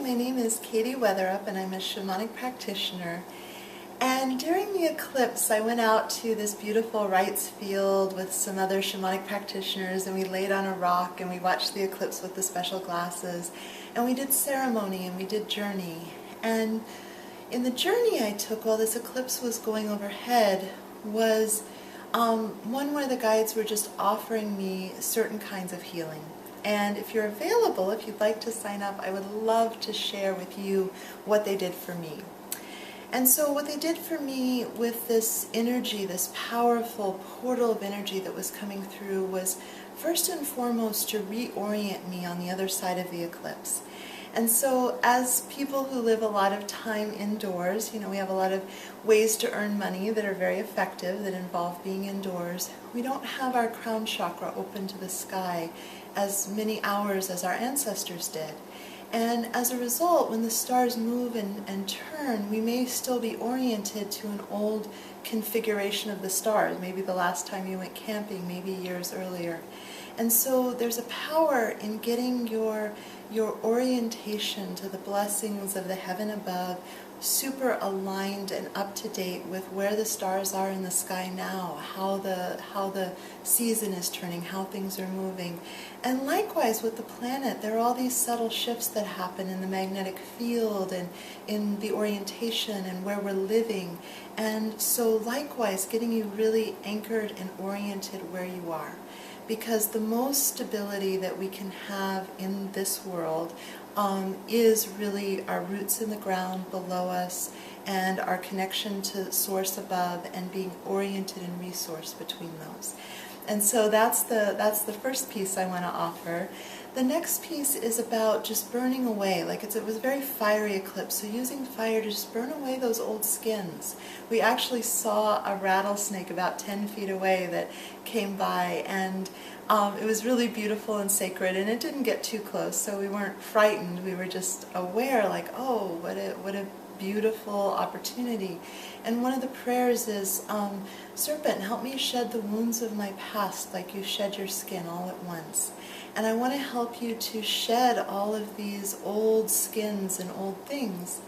my name is Katie Weatherup and I'm a shamanic practitioner. And during the eclipse I went out to this beautiful rites field with some other shamanic practitioners, and we laid on a rock and we watched the eclipse with the special glasses, and we did ceremony and we did journey. And in the journey I took while this eclipse was going overhead was one where the guides were just offering me certain kinds of healing. And if you're available, if you'd like to sign up, I would love to share with you what they did for me. And so what they did for me with this energy, this powerful portal of energy that was coming through, was first and foremost to reorient me on the other side of the eclipse. And so as people who live a lot of time indoors, we have a lot of ways to earn money that are very effective, that involve being indoors. We don't have our crown chakra open to the sky as many hours as our ancestors did. And as a result, when the stars move and turn, we may still be oriented to an old configuration of the stars, maybe the last time you went camping, maybe years earlier. And so there's a power in getting your orientation to the blessings of the heaven above super aligned and up to date with where the stars are in the sky now, how the season is turning, how things are moving. And likewise with the planet, there are all these subtle shifts that happen in the magnetic field and in the orientation and where we're living. And so likewise, getting you really anchored and oriented where you are. Because the most stability that we can have in this world is really our roots in the ground below us and our connection to source above and being oriented and resourced between those. And so that's the first piece I want to offer. The next piece is about just burning away. It was a very fiery eclipse, so using fire to just burn away those old skins. We actually saw a rattlesnake about 10 feet away that came by, and it was really beautiful and sacred, and it didn't get too close, so we weren't frightened. We were just aware, oh, what a beautiful opportunity. And one of the prayers is, Serpent, help me shed the wounds of my past like you shed your skin all at once. And I want to help you to shed all of these old skins and old things.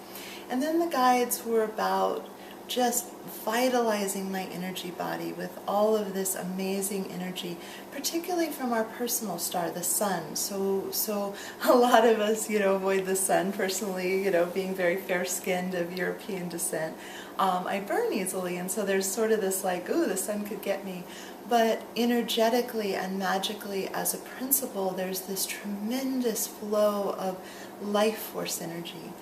And then the guides were about just vitalizing my energy body with all of this amazing energy, particularly from our personal star, the sun. So a lot of us, avoid the sun. Personally, being very fair-skinned of European descent, I burn easily, and so there's sort of this ooh, the sun could get me. But energetically and magically, as a principle, there's this tremendous flow of life force energy.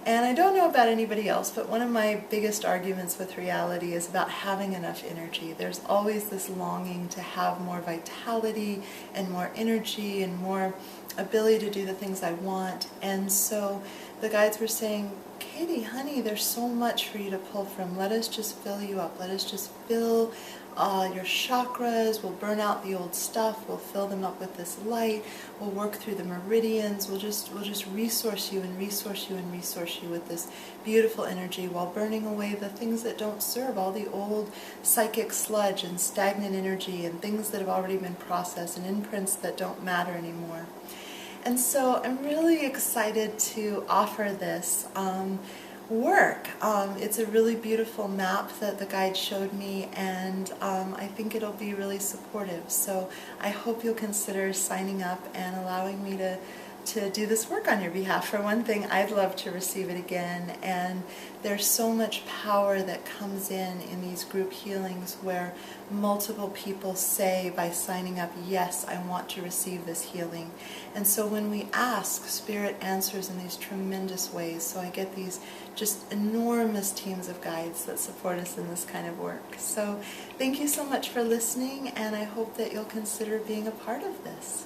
And I don't know about anybody else, but one of my biggest arguments with reality is about having enough energy. There's always this longing to have more vitality and more energy and more ability to do the things I want. And so the guides were saying, Katie, honey, there's so much for you to pull from. Let us just fill you up. Let us just fill your chakras. We'll burn out the old stuff. We'll fill them up with this light. We'll work through the meridians. We'll just resource you and resource you and resource you with this beautiful energy while burning away the things that don't serve, all the old psychic sludge and stagnant energy and things that have already been processed and imprints that don't matter anymore. And so I'm really excited to offer this work. It's a really beautiful map that the guide showed me, and I think it'll be really supportive. So I hope you'll consider signing up and allowing me to do this work on your behalf. For one thing, I'd love to receive it again, and there's so much power that comes in these group healings where multiple people say by signing up, yes, I want to receive this healing. And so when we ask, Spirit answers in these tremendous ways. So I get these just enormous teams of guides that support us in this kind of work. So thank you so much for listening, and I hope that you'll consider being a part of this.